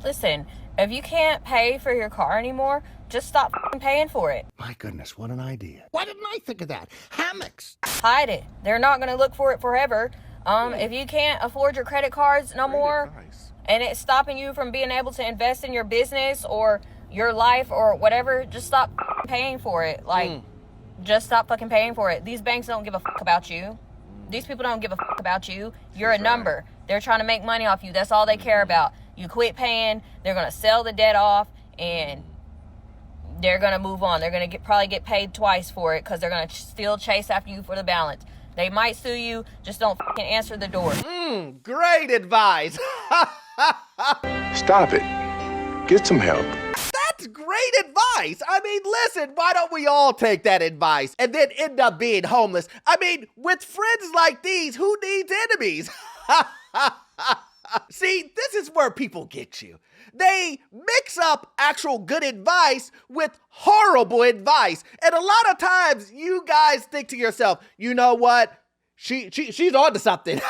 Listen, if you can't pay for your car anymore, just stop paying for it. My goodness, what an idea. Why didn't I think of that? Hammocks. Hide it. They're not going to look for it forever. If you can't afford your credit cards no more, and it's stopping you from being able to invest in your business or your life or whatever, just stop paying for it. Just stop fucking paying for it. These banks don't give a fuck about you. These people don't give a fuck about you. You're a number. They're trying to make money off you. That's all they care about. You quit paying, they're going to sell the debt off, and they're going to move on. They're going to probably get paid twice for it because they're going to still chase after you for the balance. They might sue you, just don't fucking answer the door. Great advice. Stop it. Get some help. That's great advice. I mean, listen, why don't we all take that advice and then end up being homeless? I mean, with friends like these, who needs enemies? See, this is where people get you. They mix up actual good advice with horrible advice. And a lot of times you guys think to yourself, you know what? She's on to something.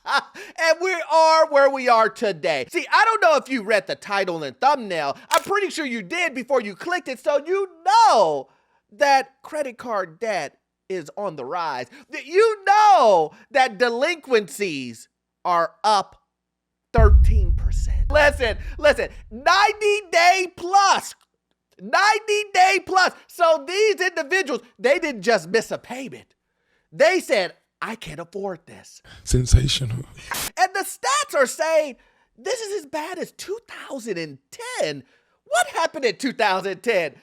And we are where we are today. See, I don't know if you read the title and thumbnail. I'm pretty sure you did before you clicked it, so you know that credit card debt is on the rise. You know that delinquencies are up 13%. Listen, 90-day plus. 90-day plus. So these individuals, they didn't just miss a payment. They said, I can't afford this. Sensational. And the stats are saying this is as bad as 2010. What happened in 2010?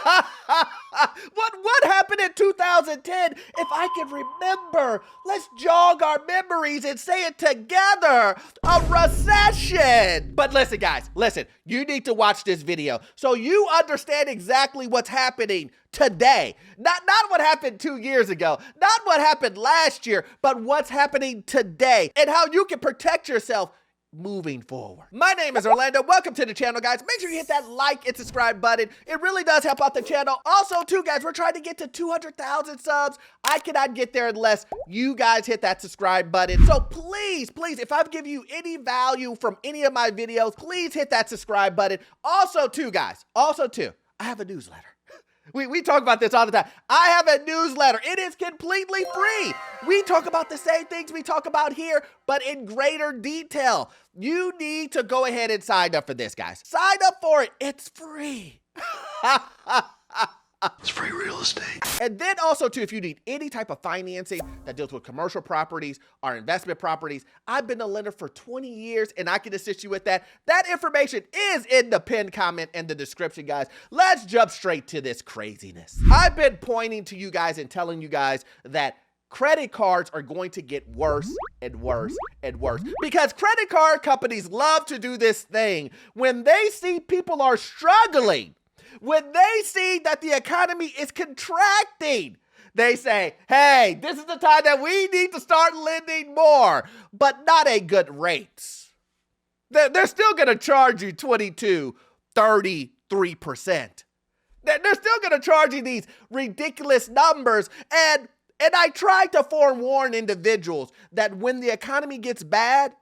What happened in 2010? If I can remember, let's jog our memories and say it together. A recession. But listen, guys, you need to watch this video so you understand exactly what's happening today. Not what happened 2 years ago, not what happened last year, but what's happening today and how you can protect yourself moving forward. My name is Orlando. Welcome to the channel, guys. Make sure you hit that like and subscribe button. It really does help out the channel. Also, too, guys, we're trying to get to 200,000 subs. I cannot get there unless you guys hit that subscribe button. So please, if I've given you any value from any of my videos, please hit that subscribe button. Also, too, guys, I have a newsletter. We talk about this all the time. I have a newsletter. It is completely free. We talk about the same things we talk about here, but in greater detail. You need to go ahead and sign up for this, guys. Sign up for it. It's free. It's free real estate. And then also, too, if you need any type of financing that deals with commercial properties or investment properties, I've been a lender for 20 years and I can assist you with that. That information is in the pinned comment and the description, guys. Let's jump straight to this craziness. I've been pointing to you guys and telling you guys that credit cards are going to get worse and worse and worse because credit card companies love to do this thing when they see people are struggling. When they see that the economy is contracting, they say, hey, this is the time that we need to start lending more, but not at good rates. They're still going to charge you 22, 33%. They're still going to charge you these ridiculous numbers. And I try to forewarn individuals that when the economy gets bad,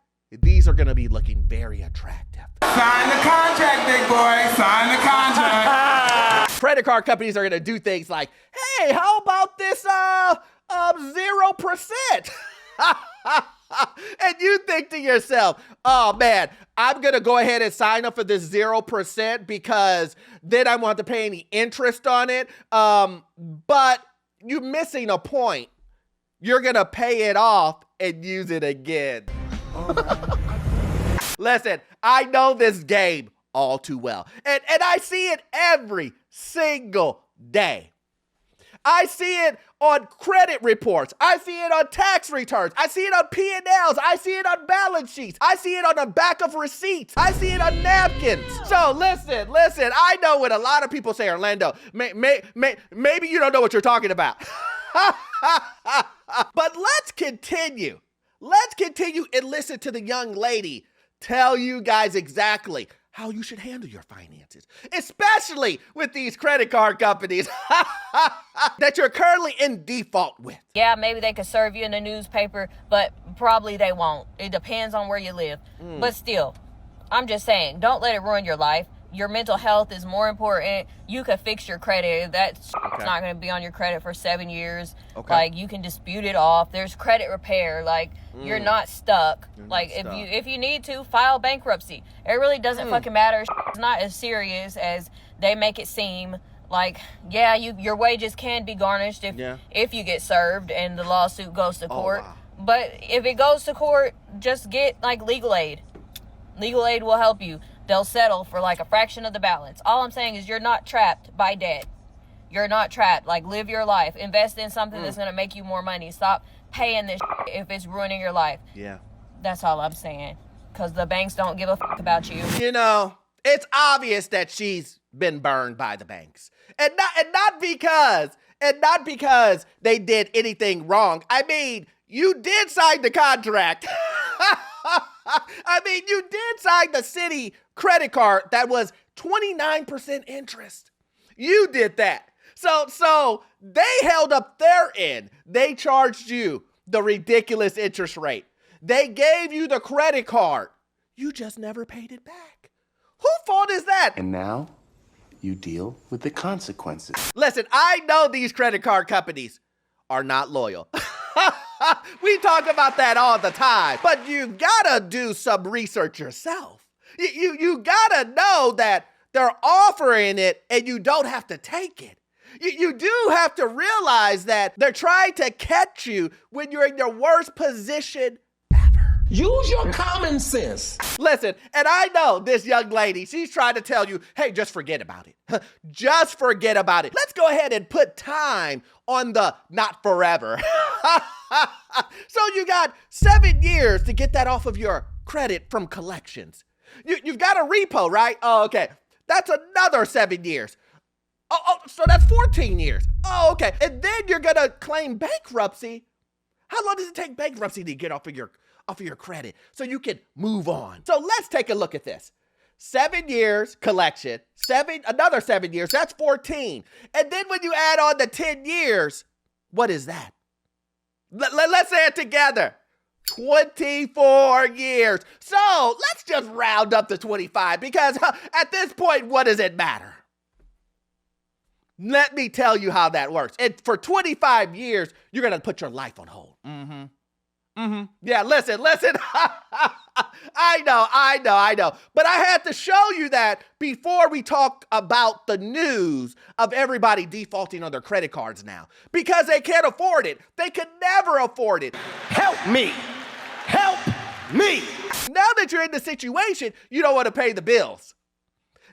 these are going to be looking very attractive. Sign the contract, big boy. Sign the contract. Credit card companies are going to do things like, hey, how about this 0%? And you think to yourself, oh man, I'm going to go ahead and sign up for this 0% because then I won't have to pay any interest on it. But you're missing a point. You're going to pay it off and use it again. Listen, I know this game all too well. And I see it every single day. I see it on credit reports. I see it on tax returns. I see it on P&Ls. I see it on balance sheets. I see it on the back of receipts. I see it on napkins. So listen, I know what a lot of people say, Orlando, maybe you don't know what you're talking about. But let's continue. Let's continue and listen to the young lady tell you guys exactly how you should handle your finances, especially with these credit card companies that you're currently in default with. Yeah, maybe they could serve you in the newspaper, but probably they won't. It depends on where you live. But still, I'm just saying, don't let it ruin your life. Your mental health is more important. You could fix your credit. That's not going to be on your credit for 7 years. Okay. Like, you can dispute it off. There's credit repair. Like, you're not stuck. If you need to, file bankruptcy. It really doesn't fucking matter. It's not as serious as they make it seem. Like, yeah, your wages can be garnished if you get served and the lawsuit goes to court. Wow. But if it goes to court, just get, like, legal aid. Legal aid will help you. They'll settle for like a fraction of the balance. All I'm saying is you're not trapped by debt. You're not trapped. Like, live your life. Invest in something that's going to make you more money. Stop paying this if it's ruining your life. Yeah. That's all I'm saying. Because the banks don't give a fuck about you. You know, it's obvious that she's been burned by the banks. And not because they did anything wrong. I mean, you did sign the contract. I mean, you did sign the city credit card that was 29% interest. You did that. So they held up their end. They charged you the ridiculous interest rate. They gave you the credit card. You just never paid it back. Whose fault is that? And now you deal with the consequences. Listen, I know these credit card companies are not loyal. We talk about that all the time, but you gotta do some research yourself. You gotta know that they're offering it and you don't have to take it. You do have to realize that they're trying to catch you when you're in your worst position ever. Use your common sense. Listen, and I know this young lady, she's trying to tell you, hey, just forget about it. Just forget about it. Let's go ahead and put time on the not forever. So you got 7 years to get that off of your credit from collections. You've got a repo, right? Oh, okay. That's another 7 years. Oh, so that's 14 years. Oh, okay. And then you're going to claim bankruptcy. How long does it take bankruptcy to get off of your credit so you can move on? So let's take a look at this. 7 years collection, another 7 years, that's 14. And then when you add on the 10 years, what is that? Let's say it together. 24 years. So let's just round up to 25 because at this point, what does it matter? Let me tell you how that works. And for 25 years, you're going to put your life on hold. Yeah, listen. I know. But I had to show you that before we talk about the news of everybody defaulting on their credit cards now. Because they can't afford it. They could never afford it. Help me. Help me. Now that you're in the situation, you don't want to pay the bills.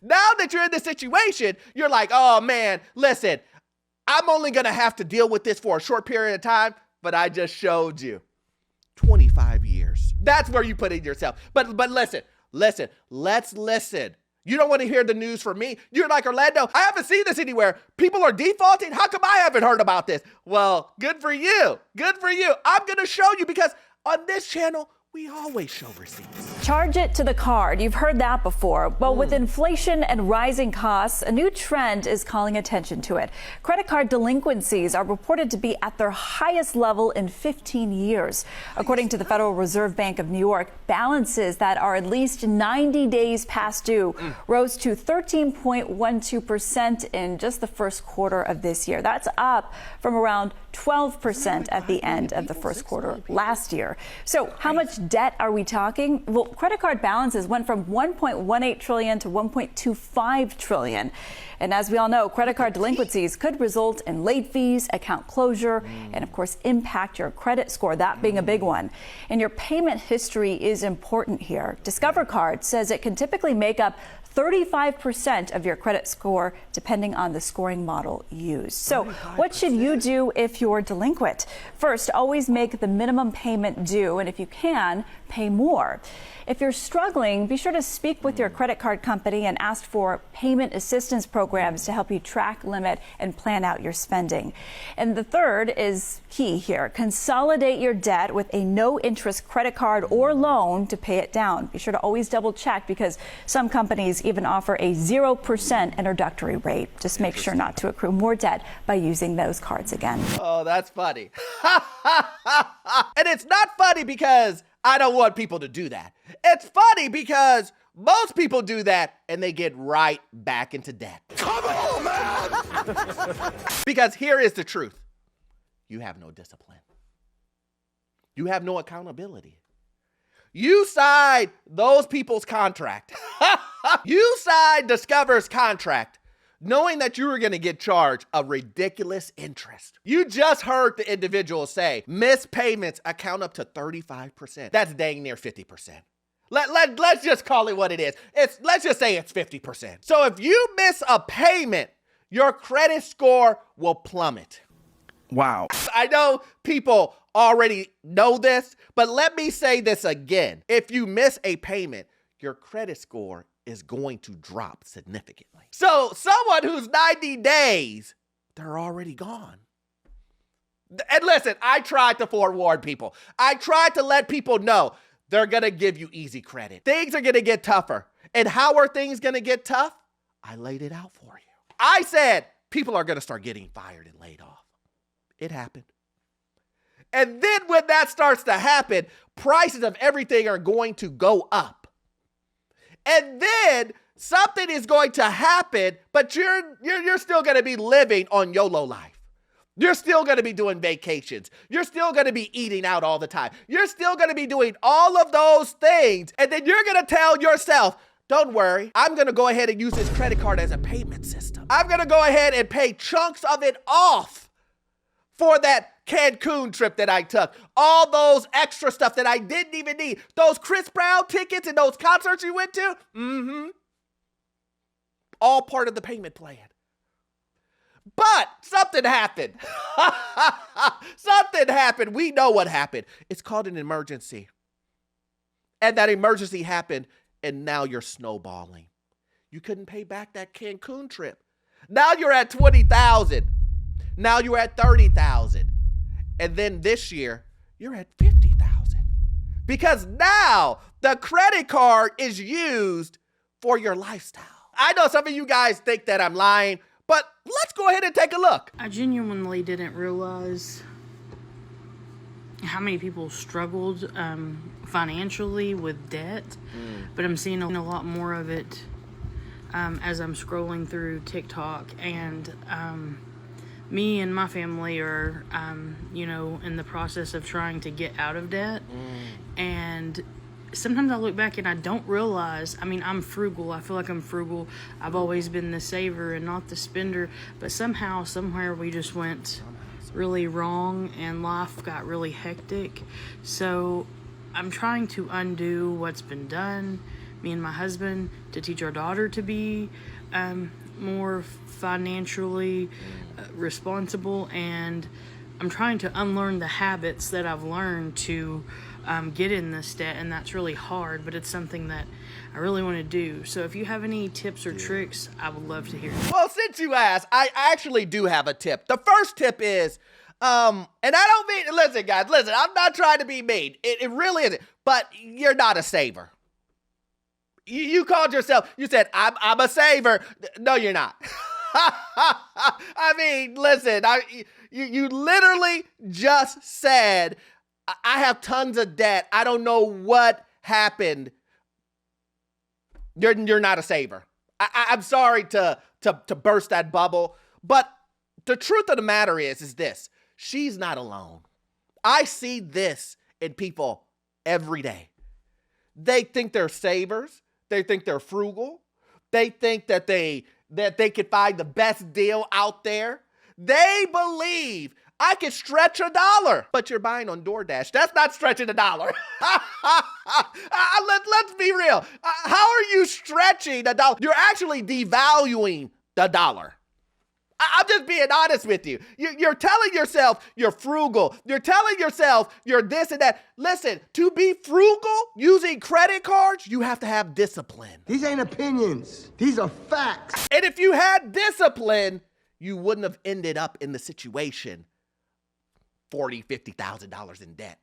Now that you're in this situation, you're like, oh man, listen, I'm only going to have to deal with this for a short period of time, but I just showed you 25 years. That's where you put in yourself. But listen, let's listen. You don't want to hear the news from me. You're like, Orlando, I haven't seen this anywhere. People are defaulting. How come I haven't heard about this? Well, good for you. Good for you. I'm going to show you because on this channel, we always show receipts. Charge it to the card. You've heard that before. But with inflation and rising costs, a new trend is calling attention to it. Credit card delinquencies are reported to be at their highest level in 15 years. According to the Federal Reserve Bank of New York, balances that are at least 90 days past due rose to 13.12% in just the first quarter of this year. That's up from around 12% at the end of the first quarter last year. So how much debt are we talking? Well, credit card balances went from 1.18 trillion to 1.25 trillion. And as we all know, credit card delinquencies could result in late fees, account closure, and of course impact your credit score, that being a big one. And your payment history is important here. Discover Card says it can typically make up 35% of your credit score, depending on the scoring model used. So what should you do if you're delinquent? First, always make the minimum payment due, and if you can, pay more. If you're struggling, be sure to speak with your credit card company and ask for payment assistance programs to help you track, limit, and plan out your spending. And the third is key here. Consolidate your debt with a no-interest credit card or loan to pay it down. Be sure to always double check because some companies even offer a 0% introductory rate. Just make sure not to accrue more debt by using those cards again. Oh, that's funny. And it's not funny because I don't want people to do that. It's funny because Most people do that and they get right back into debt. Come on, man! Because here is the truth. You have no discipline. You have no accountability. You signed those people's contract. You signed Discover's contract knowing that you were going to get charged a ridiculous interest. You just heard the individual say missed payments account up to 35%. That's dang near 50%. Let's just call it what it is. Let's just say it's 50%. So if you miss a payment, your credit score will plummet. Wow. I know people already know this, but let me say this again. If you miss a payment, your credit score is going to drop significantly. So someone who's 90 days, they're already gone. And listen, I tried to forewarn people. I tried to let people know they're going to give you easy credit. Things are going to get tougher. And how are things going to get tough? I laid it out for you. I said people are going to start getting fired and laid off. It happened. And then when that starts to happen, prices of everything are going to go up. And then something is going to happen, but you're still going to be living on YOLO life. You're still going to be doing vacations. You're still going to be eating out all the time. You're still going to be doing all of those things. And then you're going to tell yourself, don't worry, I'm going to go ahead and use this credit card as a payment system. I'm going to go ahead and pay chunks of it off for that Cancun trip that I took. All those extra stuff that I didn't even need. Those Chris Brown tickets and those concerts you went to. All part of the payment plan. But something happened. Something happened. We know what happened. It's called an emergency. And that emergency happened, and now you're snowballing. You couldn't pay back that Cancun trip. Now you're at $20,000. Now you're at $30,000. And then this year, you're at $50,000. Because now the credit card is used for your lifestyle. I know some of you guys think that I'm lying, but let's go ahead and take a look. I genuinely didn't realize how many people struggled financially with debt, but I'm seeing a lot more of it as I'm scrolling through TikTok, and me and my family are, in the process of trying to get out of debt. And sometimes I look back and I don't realize, I'm frugal. I feel like I'm frugal. I've always been the saver and not the spender. But somehow, somewhere, we just went really wrong and life got really hectic. So I'm trying to undo what's been done, me and my husband, to teach our daughter to be more financially responsible, and I'm trying to unlearn the habits that I've learned to get in this debt, and that's really hard, but it's something that I really want to do. So if you have any tips or tricks, I would love to hear. Well, since you asked, I actually do have a tip. The first tip is, and I don't mean, listen guys, I'm not trying to be mean. It really isn't, but you're not a saver. You called yourself, you said, I'm a saver. No, you're not. Listen, you literally just said, I have tons of debt. I don't know what happened. You're not a saver. I'm sorry to burst that bubble, but the truth of the matter is this. She's not alone. I see this in people every day. They think they're savers. They think they're frugal. They think that they could find the best deal out there. They believe I could stretch $1, but you're buying on DoorDash. That's not stretching $1. Let's be real. How are you stretching $1? You're actually devaluing the dollar. I'm just being honest with you. You're telling yourself you're frugal. You're telling yourself you're this and that. Listen, to be frugal using credit cards, you have to have discipline. These ain't opinions. These are facts. And if you had discipline, you wouldn't have ended up in the situation $40,000, $50,000 in debt.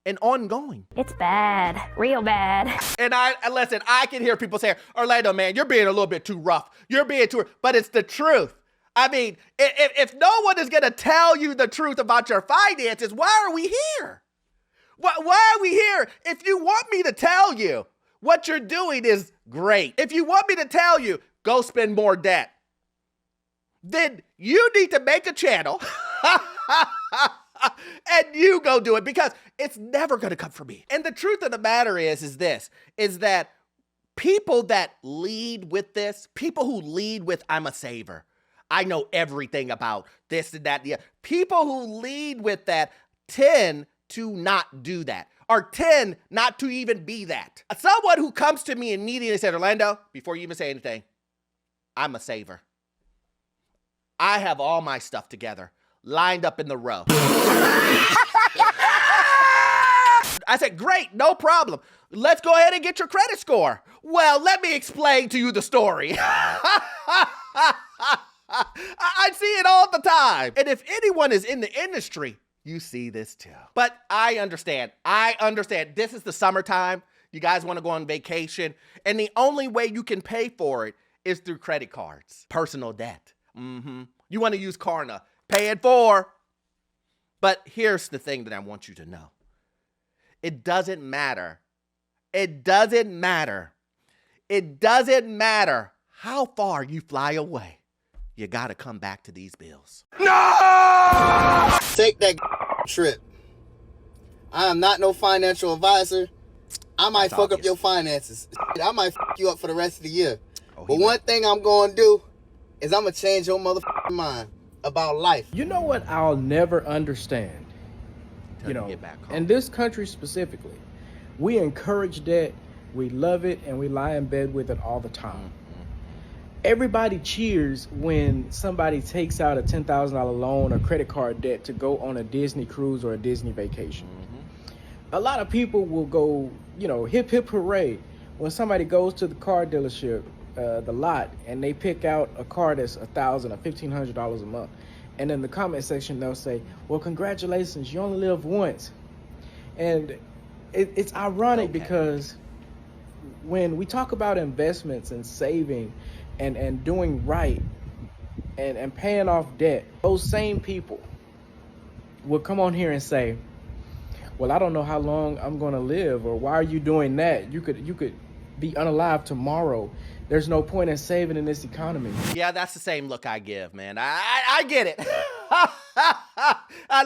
And ongoing. It's bad. Real bad. And I can hear people say, Orlando, man, you're being a little bit too rough. You're being too, but it's the truth. If no one is going to tell you the truth about your finances, why are we here? Why are we here? If you want me to tell you What you're doing is great. If you want me to tell you, go spend more debt, then you need to make a channel and you go do it, because it's never going to come from me. And the truth of the matter is that people that lead with this, people who lead with, I'm a saver, I know everything about this and that, people who lead with that tend to not do that, or tend not to even be that. Someone who comes to me immediately and said, Orlando, before you even say anything, I'm a saver. I have all my stuff together, lined up in the row. I said, great, no problem. Let's go ahead and get your credit score. Well, let me explain to you the story. I see it all the time. And if anyone is in the industry, you see this too. But I understand. This is the summertime. You guys want to go on vacation. And the only way you can pay for it is through credit cards, personal debt. You want to use Klarna, pay it for. But here's the thing that I want you to know. It doesn't matter. It doesn't matter. It doesn't matter how far you fly away. You got to come back to these bills. No! Take that trip. I am not no financial advisor. I might fuck up your finances. I might fuck you up for the rest of the year. But one thing I'm going to do is I'm going to change your motherfucking mind about life. You know what I'll never understand? In this country specifically, we encourage debt, we love it, and we lie in bed with it all the time. Everybody cheers when somebody takes out a $10,000 loan or credit card debt to go on a Disney cruise or a Disney vacation. A lot of people will go, hip hip hooray when somebody goes to the car dealership, the lot, and they pick out a car that's $1,000 or $1,500 a month. And in the comment section, they'll say, well, congratulations, you only live once. And it's ironic because when we talk about investments and saving and doing right and paying off debt, those same people will come on here and say, well, I don't know how long I'm going to live, or why are you doing that? You could be unalive tomorrow. There's no point in saving in this economy. Yeah, that's the same look I give, man. I get it.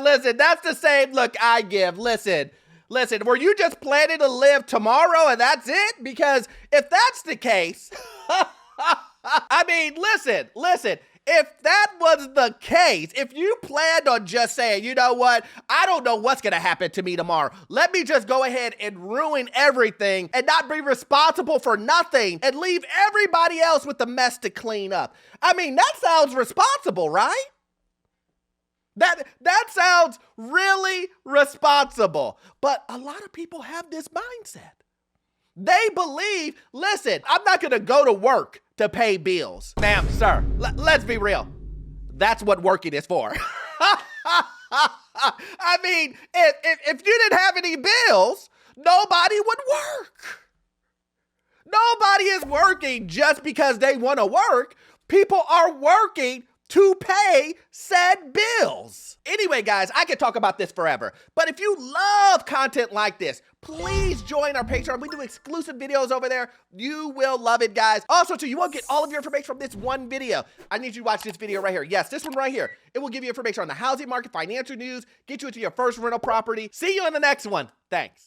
Listen, that's the same look I give. Listen, were you just planning to live tomorrow and that's it? Because if that's the case, I mean, listen. If that was the case, if you planned on just saying, you know what, I don't know what's going to happen to me tomorrow, let me just go ahead and ruin everything and not be responsible for nothing and leave everybody else with the mess to clean up. I mean, that sounds responsible, right? That sounds really responsible. But a lot of people have this mindset. They believe, listen, I'm not going to go to work to pay bills. Ma'am, sir, let's be real. That's what working is for. I mean, if you didn't have any bills, nobody would work. Nobody is working just because they want to work. People are working to pay said bills. Anyway, guys, I could talk about this forever, but if you love content like this, please join our Patreon. We do exclusive videos over there. You will love it, guys. Also, too, you won't get all of your information from this one video. I need you to watch this video right here. Yes, this one right here. It will give you information on the housing market, financial news, get you into your first rental property. See you in the next one. Thanks.